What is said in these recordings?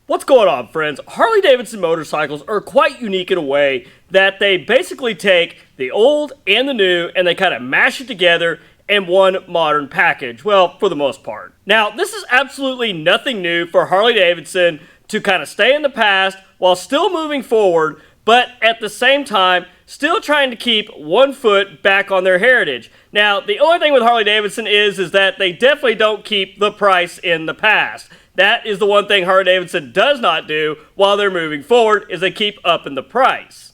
What's going on, friends? Harley-Davidson motorcycles are quite unique in a way that they basically take the old and the new and they kind of mash it together in one modern package. Well, for the most part. Now, this is absolutely nothing new for Harley-Davidson to kind of stay in the past while still moving forward, but at the same time, still trying to keep one foot back on their heritage. Now, the only thing with Harley-Davidson is that they definitely don't keep the price in the past. That is the one thing Harley-Davidson does not do while they're moving forward, is they keep upping the price.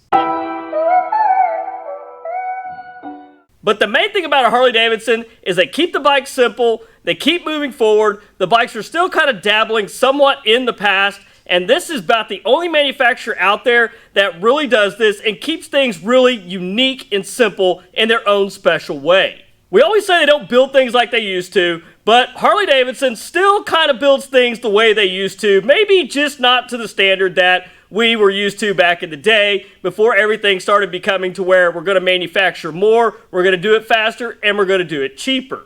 But the main thing about a Harley-Davidson is they keep the bike simple, they keep moving forward, the bikes are still kind of dabbling somewhat in the past, and this is about the only manufacturer out there that really does this and keeps things really unique and simple in their own special way. We always say they don't build things like they used to, but Harley-Davidson still kind of builds things the way they used to, maybe just not to the standard that we were used to back in the day before everything started becoming to where we're going to manufacture more, we're going to do it faster, and we're going to do it cheaper.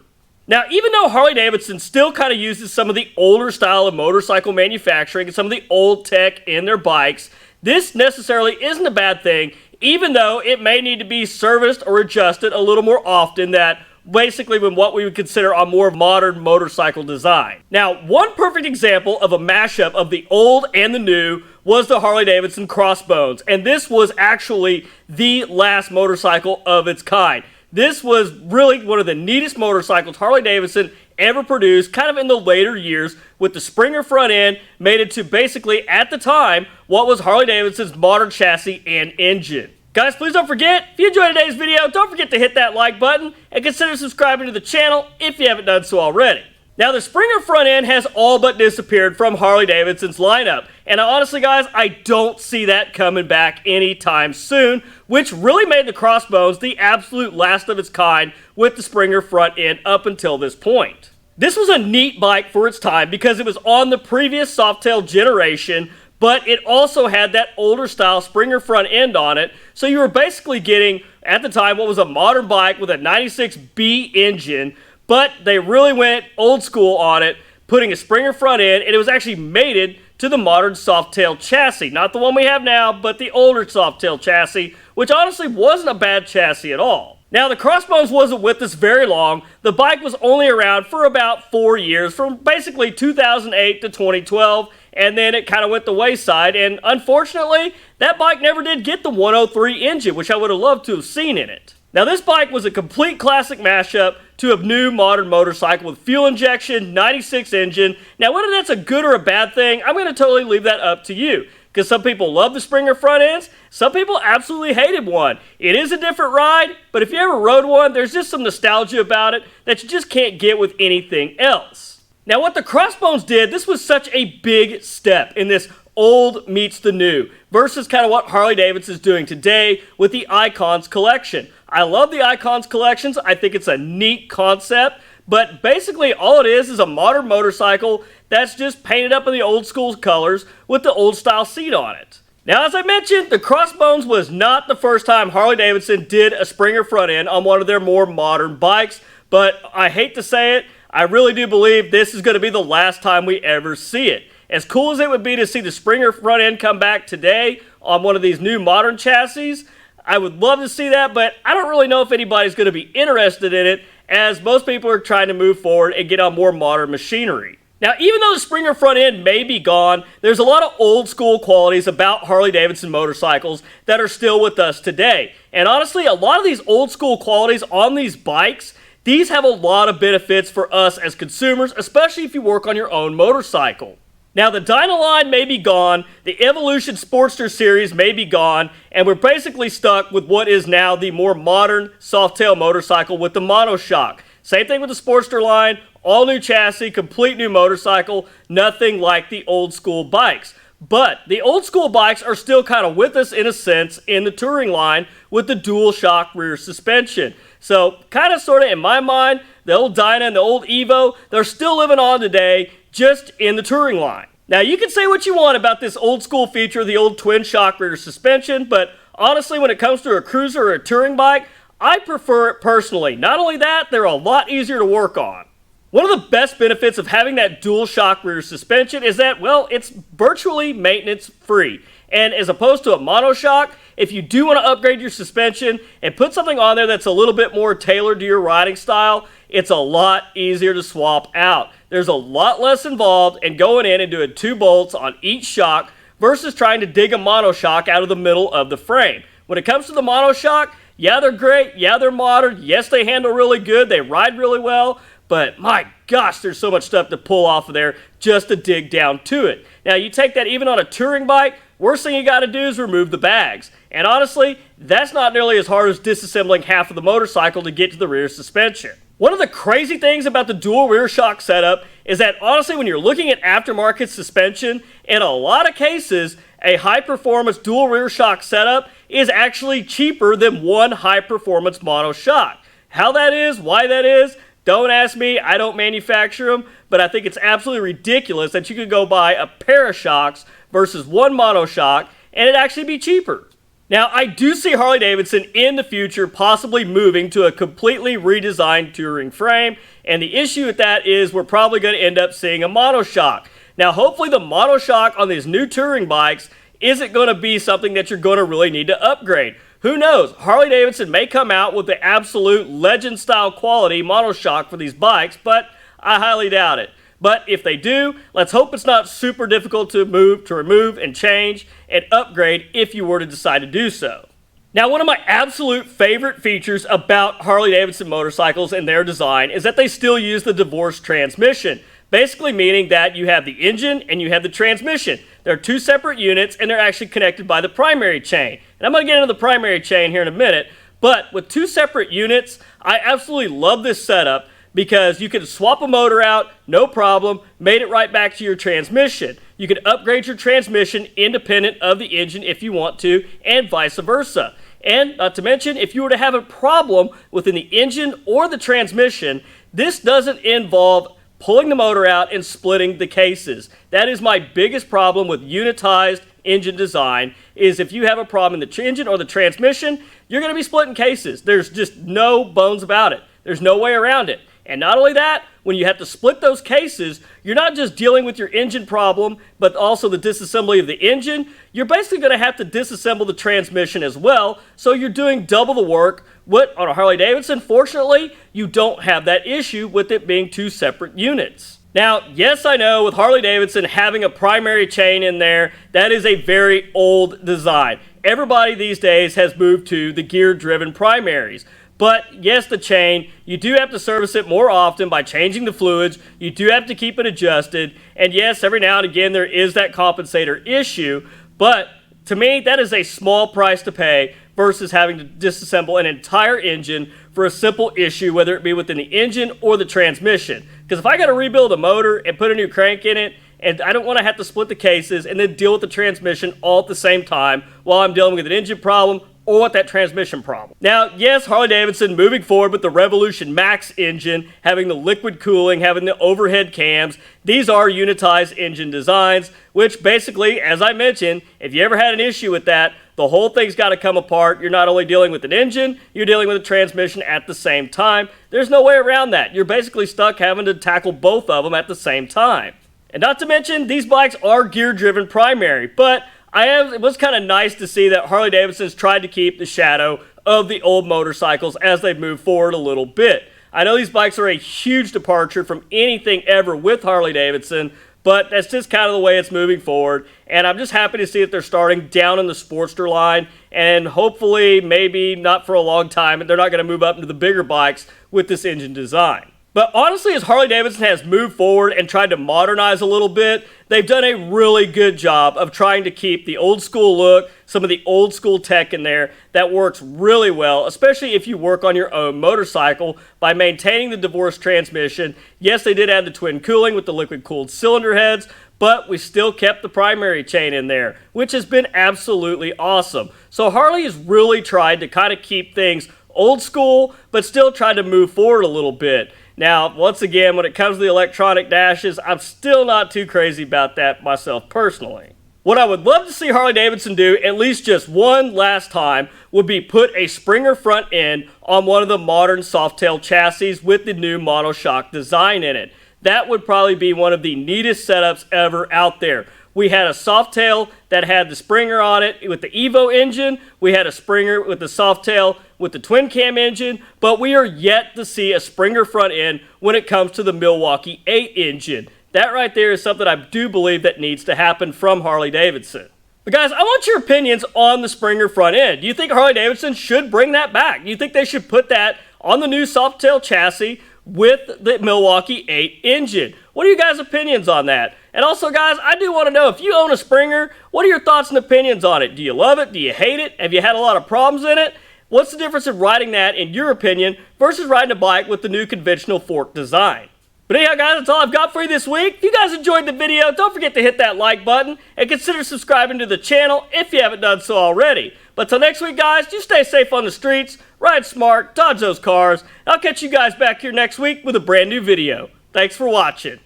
Now, even though Harley-Davidson still kind of uses some of the older style of motorcycle manufacturing and some of the old tech in their bikes, this necessarily isn't a bad thing, even though it may need to be serviced or adjusted a little more often than basically when what we would consider a more modern motorcycle design. Now, one perfect example of a mashup of the old and the new was the Harley-Davidson Crossbones, and this was actually the last motorcycle of its kind. This was really one of the neatest motorcycles Harley-Davidson ever produced, kind of in the later years, with the Springer front end made into basically, at the time, what was Harley-Davidson's modern chassis and engine. Guys, please don't forget, if you enjoyed today's video, don't forget to hit that like button and consider subscribing to the channel if you haven't done so already. Now, the Springer front end has all but disappeared from Harley-Davidson's lineup, and honestly, guys, I don't see that coming back anytime soon, which really made the Crossbones the absolute last of its kind with the Springer front end up until this point. This was a neat bike for its time because it was on the previous softail generation, but it also had that older style Springer front end on it, so you were basically getting, at the time, what was a modern bike with a 96B engine, but they really went old school on it, putting a Springer front end, and it was actually mated to the modern softail chassis. Not the one we have now, but the older softail chassis, which honestly wasn't a bad chassis at all. Now, the Crossbones wasn't with us very long. The bike was only around for about 4 years, from basically 2008 to 2012, and then it kind of went the wayside, and unfortunately, that bike never did get the 103 engine, which I would have loved to have seen in it. Now, this bike was a complete classic mashup to a new modern motorcycle with fuel injection, 96 engine. Now, whether that's a good or a bad thing, I'm going to totally leave that up to you, because some people love the Springer front ends, some people absolutely hated one. It is a different ride, but if you ever rode one, there's just some nostalgia about it that you just can't get with anything else. Now, what the Crossbones did, this was such a big step in this old meets the new versus kind of what Harley-Davidson is doing today with the Icons collection. I love the Icons collections. I think it's a neat concept, but basically all it is a modern motorcycle that's just painted up in the old school colors with the old style seat on it. Now, as I mentioned, the Crossbones was not the first time Harley-Davidson did a Springer front end on one of their more modern bikes, but I hate to say it, I really do believe this is going to be the last time we ever see it. As cool as it would be to see the Springer front end come back today on one of these new modern chassis, I would love to see that, but I don't really know if anybody's going to be interested in it, as most people are trying to move forward and get on more modern machinery. Now, even though the Springer front end may be gone, there's a lot of old school qualities about Harley-Davidson motorcycles that are still with us today. And honestly, a lot of these old school qualities on these bikes, these have a lot of benefits for us as consumers, especially if you work on your own motorcycle. Now, the Dyna line may be gone, the Evolution Sportster series may be gone, and we're basically stuck with what is now the more modern softail motorcycle with the monoshock. Same thing with the Sportster line, all new chassis, complete new motorcycle, nothing like the old school bikes. But the old school bikes are still kind of with us in a sense in the touring line with the dual shock rear suspension. So kind of sort of in my mind, the old Dyna and the old Evo, they're still living on today just in the touring line. Now, you can say what you want about this old school feature, the old twin shock rear suspension, but honestly, when it comes to a cruiser or a touring bike, I prefer it personally. Not only that, they're a lot easier to work on. One of the best benefits of having that dual shock rear suspension is that, well, it's virtually maintenance free. And as opposed to a monoshock, if you do want to upgrade your suspension and put something on there that's a little bit more tailored to your riding style, it's a lot easier to swap out. There's a lot less involved in going in and doing 2 bolts on each shock versus trying to dig a monoshock out of the middle of the frame. When it comes to the monoshock, yeah, they're great, yeah, they're modern, yes, they handle really good, they ride really well, but my gosh, there's so much stuff to pull off of there just to dig down to it. Now, you take that even on a touring bike, worst thing you got to do is remove the bags. And honestly, that's not nearly as hard as disassembling half of the motorcycle to get to the rear suspension. One of the crazy things about the dual rear shock setup is that honestly, when you're looking at aftermarket suspension, in a lot of cases, a high-performance dual rear shock setup is actually cheaper than one high-performance mono shock. How that is, why that is, don't ask me, I don't manufacture them, but I think it's absolutely ridiculous that you could go buy a pair of shocks versus one mono shock and it'd actually be cheaper. Now, I do see Harley-Davidson in the future possibly moving to a completely redesigned touring frame, and the issue with that is we're probably going to end up seeing a monoshock. Now, hopefully the monoshock on these new touring bikes isn't going to be something that you're going to really need to upgrade. Who knows? Harley-Davidson may come out with the absolute legend-style quality monoshock for these bikes, but I highly doubt it. But if they do, let's hope it's not super difficult to remove and change and upgrade if you were to decide to do so. Now, one of my absolute favorite features about Harley-Davidson motorcycles and their design is that they still use the divorced transmission. Basically meaning that you have the engine and you have the transmission. They're 2 separate units and they're actually connected by the primary chain. And I'm going to get into the primary chain here in a minute, but with 2 separate units, I absolutely love this setup because you can swap a motor out, no problem, made it right back to your transmission. You can upgrade your transmission independent of the engine if you want to, and vice versa. And not to mention, if you were to have a problem within the engine or the transmission, this doesn't involve pulling the motor out and splitting the cases. That is my biggest problem with unitized engine design, is if you have a problem in the engine or the transmission, you're going to be splitting cases. There's just no bones about it. There's no way around it. And not only that, when you have to split those cases, you're not just dealing with your engine problem, but also the disassembly of the engine. You're basically going to have to disassemble the transmission as well, so you're doing double the work. On a Harley-Davidson, fortunately, you don't have that issue with it being 2 separate units. Now, yes, I know with Harley-Davidson having a primary chain in there, that is a very old design. Everybody these days has moved to the gear-driven primaries. But yes, the chain, you do have to service it more often by changing the fluids. You do have to keep it adjusted. And yes, every now and again there is that compensator issue. But to me, that is a small price to pay versus having to disassemble an entire engine for a simple issue, whether it be within the engine or the transmission. Because if I got to rebuild a motor and put a new crank in it, and I don't want to have to split the cases and then deal with the transmission all at the same time while I'm dealing with an engine problem or with that transmission problem. Now, yes, Harley-Davidson moving forward with the Revolution Max engine, having the liquid cooling, having the overhead cams, these are unitized engine designs, which basically, as I mentioned, if you ever had an issue with that, the whole thing's got to come apart. You're not only dealing with an engine, you're dealing with a transmission at the same time. There's no way around that. You're basically stuck having to tackle both of them at the same time. And not to mention, these bikes are gear-driven primary, but it was kind of nice to see that Harley-Davidson's tried to keep the shadow of the old motorcycles as they move forward a little bit. I know these bikes are a huge departure from anything ever with Harley-Davidson, but that's just kind of the way it's moving forward. And I'm just happy to see that they're starting down in the Sportster line, and hopefully, maybe not for a long time, they're not going to move up into the bigger bikes with this engine design. But honestly, as Harley-Davidson has moved forward and tried to modernize a little bit, they've done a really good job of trying to keep the old school look, some of the old school tech in there that works really well, especially if you work on your own motorcycle by maintaining the divorced transmission. Yes, they did add the twin cooling with the liquid cooled cylinder heads, but we still kept the primary chain in there, which has been absolutely awesome. So Harley has really tried to kind of keep things old school, but still tried to move forward a little bit. Now, once again, when it comes to the electronic dashes, I'm still not too crazy about that myself personally. What I would love to see Harley-Davidson do, at least just one last time, would be put a Springer front end on one of the modern softail chassis with the new monoshock design in it. That would probably be one of the neatest setups ever out there. We had a softail that had the Springer on it with the Evo engine. We had a Springer with the softail with the twin cam engine, but we are yet to see a Springer front end when it comes to the Milwaukee 8 engine. That right there is something I do believe that needs to happen from Harley-Davidson. But guys, I want your opinions on the Springer front end. Do you think Harley-Davidson should bring that back? Do you think they should put that on the new softail chassis with the Milwaukee 8 engine? What are you guys' opinions on that? And also, guys, I do want to know, if you own a Springer, what are your thoughts and opinions on it? Do you love it? Do you hate it? Have you had a lot of problems in it? What's the difference in riding that, in your opinion, versus riding a bike with the new conventional fork design? But anyhow, guys, that's all I've got for you this week. If you guys enjoyed the video, don't forget to hit that like button and consider subscribing to the channel if you haven't done so already. But till next week, guys, you stay safe on the streets, ride smart, dodge those cars, and I'll catch you guys back here next week with a brand new video. Thanks for watching.